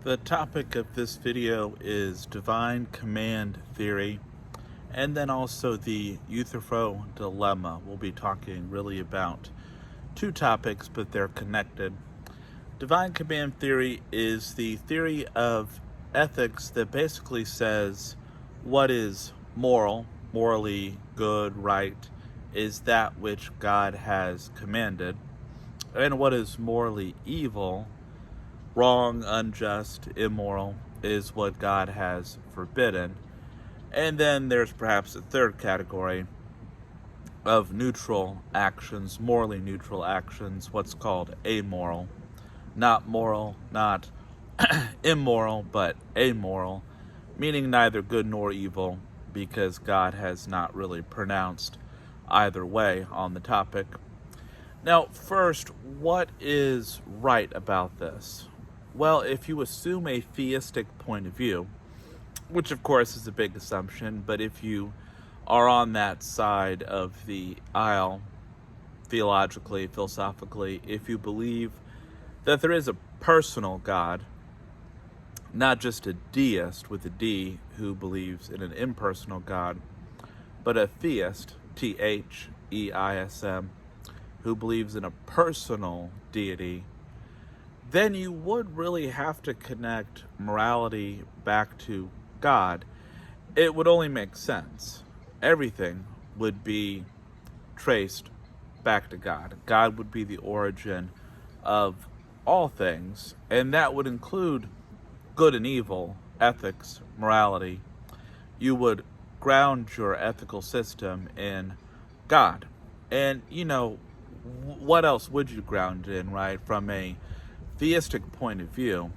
The topic of this video is divine command theory, and then also the Euthyphro dilemma. We'll be talking really about two topics, but they're connected. Divine command theory is the theory of ethics that basically says what is moral, morally good, right, is that which God has commanded, and what is morally evil, wrong, unjust, immoral, is what God has forbidden. And then there's perhaps a third category of neutral actions, morally neutral actions, what's called amoral. Not moral, not immoral, but amoral, meaning neither good nor evil, because God has not really pronounced either way on the topic. Now, first, what is right about this? Well, if you assume a theistic point of view, which of course is a big assumption, but if you are on that side of the aisle, theologically, philosophically, if you believe that there is a personal God, not just a deist with a D who believes in an impersonal God, but a theist, Theism, who believes in a personal deity, then you would really have to connect morality back to God. It would only make sense. Everything would be traced back to God. God would be the origin of all things, and that would include good and evil, ethics, morality. You would ground your ethical system in God. And, what else would you ground it in, right? From a theistic point of view,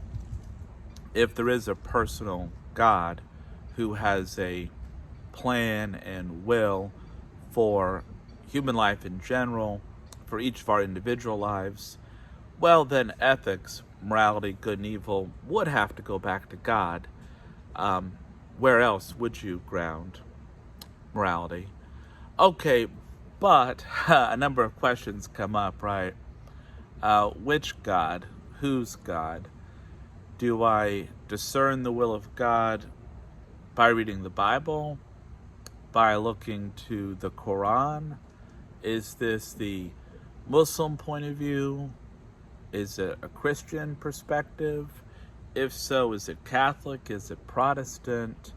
if there is a personal God who has a plan and will for human life in general, for each of our individual lives, well, then ethics, morality, good and evil would have to go back to God. Where else would you ground morality? Okay, but a number of questions come up, right? Which God? Whose God? Do I discern the will of God by reading the Bible? By looking to the Quran? Is this the Muslim point of view? Is it a Christian perspective? If so, is it Catholic? Is it Protestant?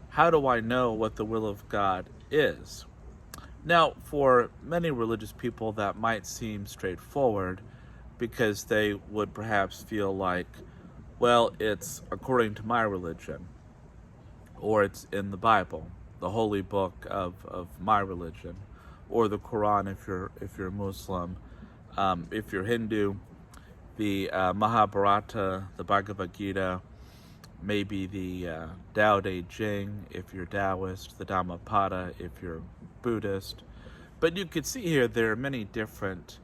How do I know what the will of God is? Now, for many religious people, that might seem straightforward because they would perhaps feel like, well, it's according to my religion, or it's in the Bible, the holy book of my religion, or the Quran if you're Muslim. If you're Hindu, the Mahabharata, the Bhagavad Gita, maybe the Tao Te Ching if you're Taoist, the Dhammapada if you're Buddhist. But you could see here there are many different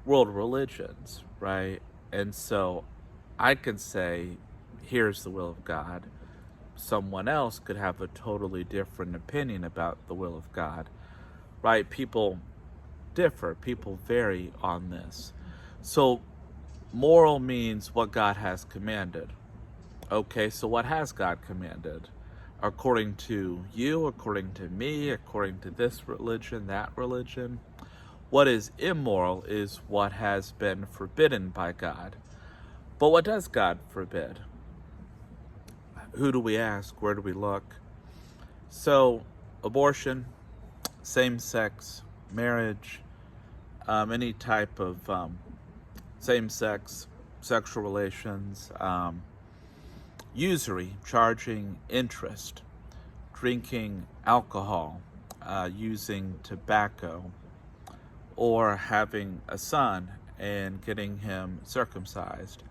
world religions, right? And so I can say, here's the will of God. Someone else could have a totally different opinion about the will of God, right? People differ, people vary on this. So moral means what God has commanded. Okay, so what has God commanded? According to you, according to me, according to this religion, that religion. What is immoral is what has been forbidden by God. But what does God forbid? Who do we ask? Where do we look? So, abortion, same-sex marriage, any type of same-sex sexual relations, usury, charging interest, drinking alcohol, using tobacco, or having a son and getting him circumcised.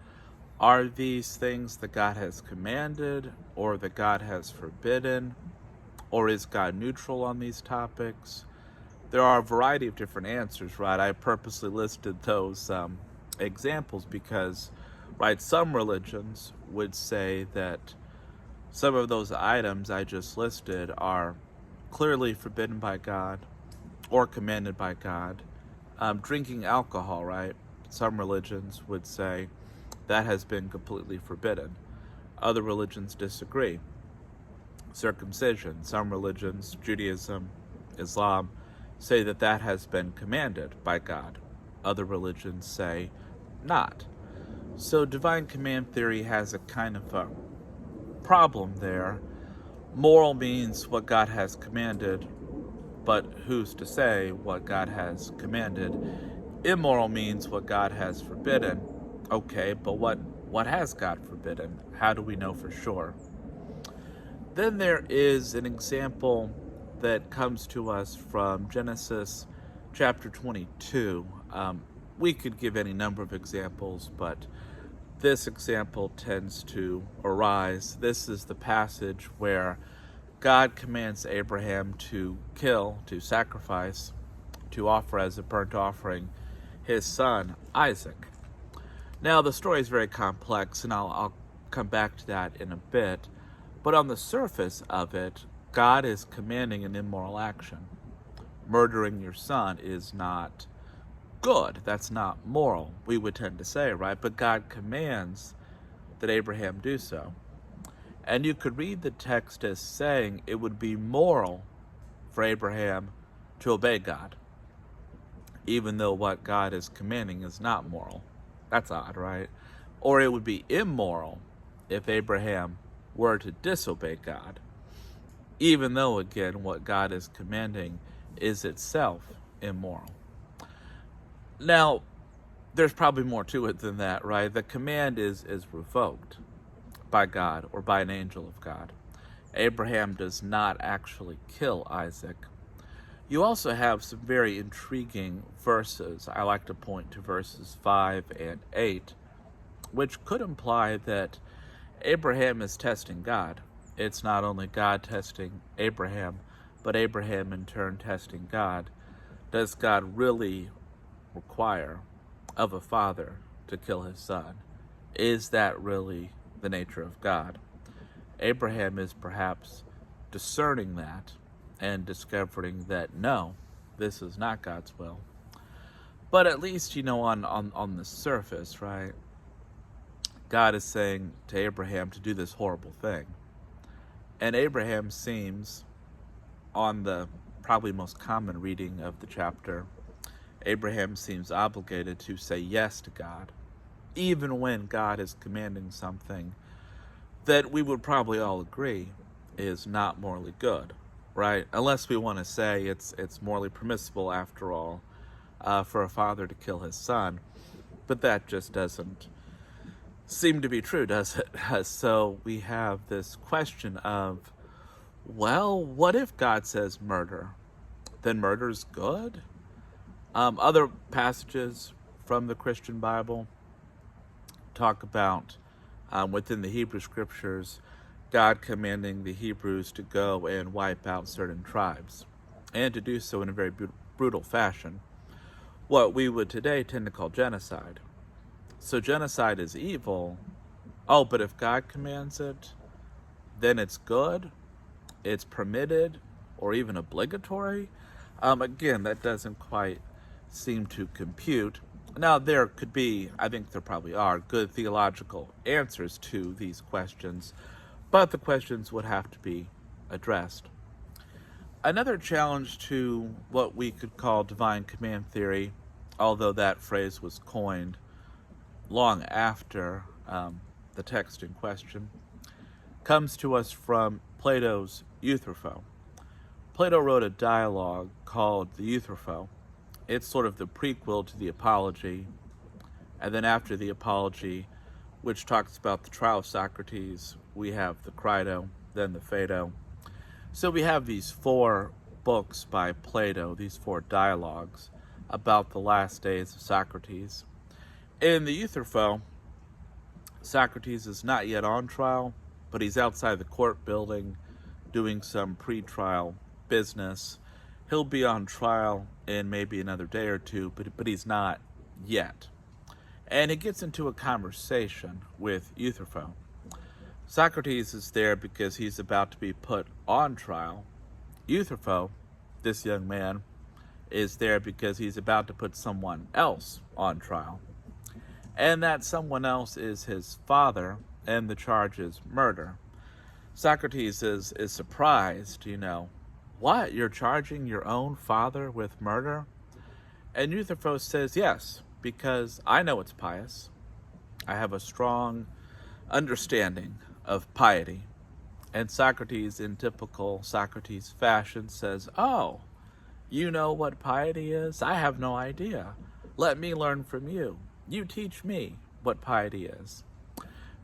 Are these things that God has commanded or that God has forbidden? Or is God neutral on these topics? There are a variety of different answers, right? I purposely listed those examples because, right, some religions would say that some of those items I just listed are clearly forbidden by God or commanded by God. Drinking alcohol, right? Some religions would say that has been completely forbidden. Other religions disagree. Circumcision, some religions, Judaism, Islam, say that that has been commanded by God. Other religions say not. So divine command theory has a kind of a problem there. Moral means what God has commanded, but who's to say what God has commanded? Immoral means what God has forbidden. Okay, but what has God forbidden? How do we know for sure? Then there is an example that comes to us from Genesis chapter 22. We could give any number of examples, but this example tends to arise. This is the passage where God commands Abraham to kill, to sacrifice, to offer as a burnt offering his son, Isaac. Now, the story is very complex, and I'll come back to that in a bit. But on the surface of it, God is commanding an immoral action. Murdering your son is not good. That's not moral, we would tend to say, right? But God commands that Abraham do so. And you could read the text as saying it would be moral for Abraham to obey God, even though what God is commanding is not moral. That's odd, right? Or it would be immoral if Abraham were to disobey God, even though, again, what God is commanding is itself immoral. Now, there's probably more to it than that, right? The command is revoked by God or by an angel of God. Abraham does not actually kill Isaac. You also have some very intriguing verses. I like to point to verses 5 and 8, which could imply that Abraham is testing God. It's not only God testing Abraham, but Abraham in turn testing God. Does God really require of a father to kill his son? Is that really the nature of God? Abraham is perhaps discerning that and discovering that no, this is not God's will. But at least, on the surface, right, God is saying to Abraham to do this horrible thing. And Abraham seems, on the probably most common reading of the chapter, Abraham seems obligated to say yes to God, even when God is commanding something that we would probably all agree is not morally good, right? Unless we want to say it's morally permissible, after all, for a father to kill his son. But that just doesn't seem to be true, does it? So we have this question of, well, what if God says murder? Then murder's good? Other passages from the Christian Bible talk about, within the Hebrew Scriptures, God commanding the Hebrews to go and wipe out certain tribes, and to do so in a very brutal fashion, what we would today tend to call genocide. So genocide is evil. Oh, but if God commands it, then it's good, it's permitted, or even obligatory? Again, that doesn't quite seem to compute. Now, there could be, I think there probably are, good theological answers to these questions, but the questions would have to be addressed. Another challenge to what we could call divine command theory, although that phrase was coined long after the text in question, comes to us from Plato's Euthyphro. Plato wrote a dialogue called the Euthyphro. It's sort of the prequel to the Apology, and then after the Apology, which talks about the trial of Socrates, we have the Crito, then the Phaedo. So we have these 4 books by Plato, these 4 dialogues about the last days of Socrates. In the Euthyphro, Socrates is not yet on trial, but he's outside the court building doing some pre-trial business. He'll be on trial in maybe another day or two, but he's not yet. And he gets into a conversation with Euthyphro. Socrates is there because he's about to be put on trial. Euthyphro, this young man, is there because he's about to put someone else on trial. And that someone else is his father, and the charge is murder. Socrates is surprised, What, you're charging your own father with murder? And Euthyphro says, yes, because I know it's pious. I have a strong understanding of piety. And Socrates, in typical Socrates fashion, says, oh, you know what piety is? I have no idea. Let me learn from you. You teach me what piety is.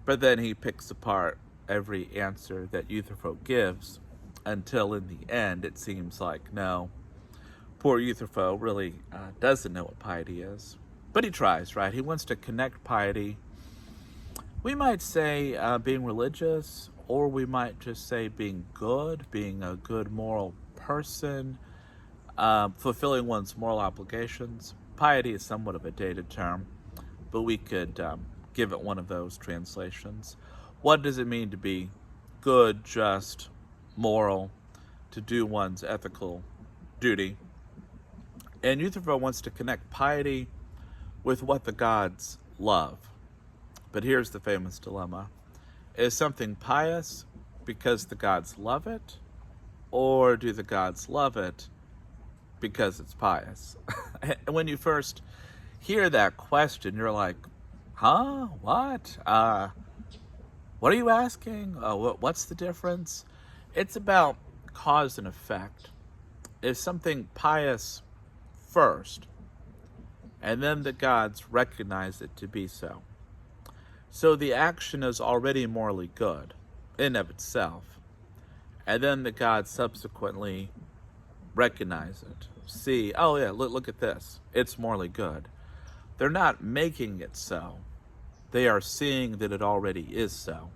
But then he picks apart every answer that Euthyphro gives until in the end it seems like, no, poor Euthyphro really doesn't know what piety is. But he tries, right? He wants to connect piety, we might say being religious, or we might just say being good, being a good moral person, fulfilling one's moral obligations. Piety is somewhat of a dated term, but we could give it one of those translations. What does it mean to be good, just, moral, to do one's ethical duty? And Euthyphro wants to connect piety with what the gods love. But here's the famous dilemma. Is something pious because the gods love it, or do the gods love it because it's pious? And when you first hear that question, you're like, huh? What? What are you asking? What's the difference? It's about cause and effect. Is something pious first, and then the gods recognize it to be so? So the action is already morally good in of itself, and then the gods subsequently recognize it. See, oh yeah, look at this. It's morally good. They're not making it so. They are seeing that it already is so.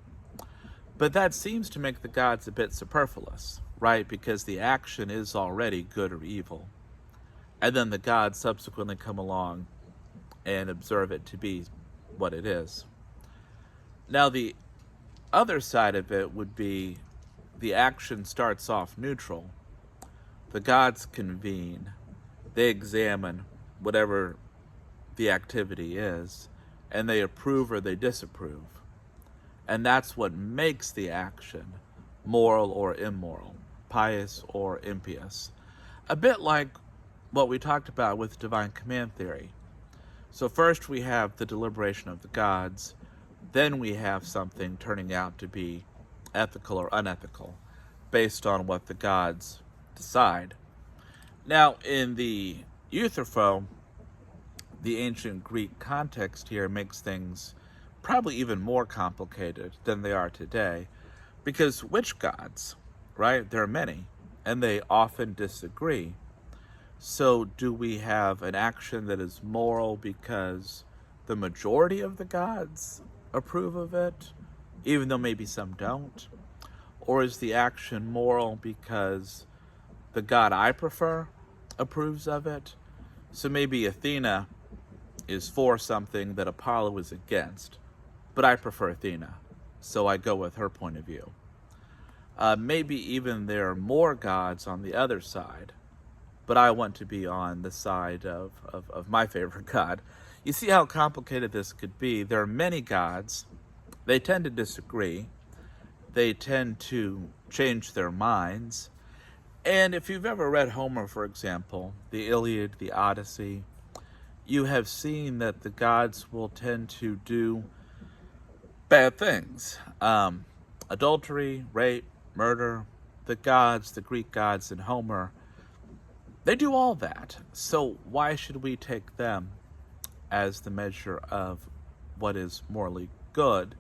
But that seems to make the gods a bit superfluous, right? Because the action is already good or evil. And then the gods subsequently come along and observe it to be what it is. Now, the other side of it would be the action starts off neutral. The gods convene. They examine whatever the activity is, and they approve or they disapprove. And that's what makes the action moral or immoral, pious or impious. A bit like what we talked about with divine command theory. So first we have the deliberation of the gods, then we have something turning out to be ethical or unethical based on what the gods decide. Now, in the Euthyphro, the ancient Greek context here makes things probably even more complicated than they are today, because which gods, right? There are many, and they often disagree. So do we have an action that is moral because the majority of the gods approve of it, even though maybe some don't? Or is the action moral because the god I prefer approves of it? So maybe Athena is for something that Apollo is against, but I prefer Athena, so I go with her point of view. Maybe even there are more gods on the other side, but I want to be on the side of my favorite god. You see how complicated this could be. There are many gods. They tend to disagree. They tend to change their minds. And if you've ever read Homer, for example, the Iliad, the Odyssey, you have seen that the gods will tend to do bad things. Adultery, rape, murder. The gods, the Greek gods in Homer, they do all that. So why should we take them as the measure of what is morally good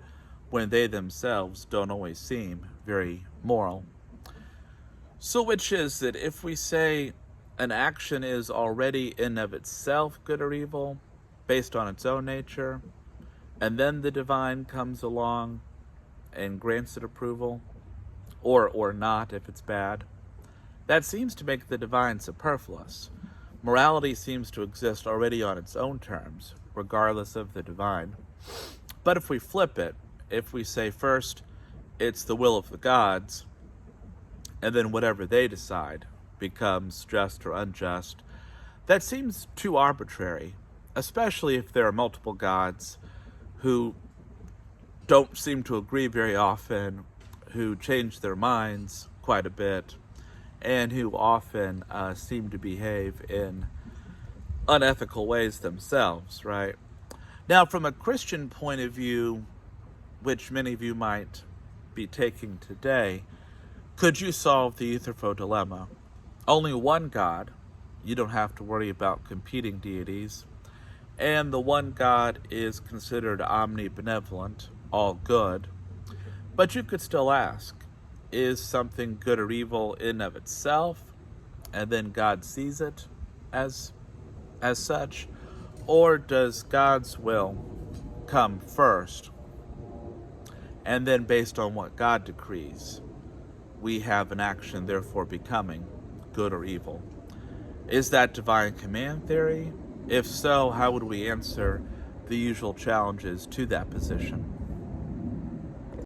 when they themselves don't always seem very moral? So which is it? If we say an action is already in of itself good or evil, based on its own nature, and then the divine comes along and grants it approval, or not if it's bad, that seems to make the divine superfluous. Morality seems to exist already on its own terms, regardless of the divine. But if we flip it, if we say first it's the will of the gods, and then whatever they decide becomes just or unjust, that seems too arbitrary, especially if there are multiple gods who don't seem to agree very often, who change their minds quite a bit, and who often seem to behave in unethical ways themselves, right? Now, from a Christian point of view, which many of you might be taking today, could you solve the Euthyphro dilemma? Only one God, you don't have to worry about competing deities, and the one God is considered omnibenevolent, all good. But you could still ask, is something good or evil in of itself, and then God sees it as such? Or does God's will come first, and then based on what God decrees, we have an action therefore becoming good or evil? Is that divine command theory? If so, how would we answer the usual challenges to that position?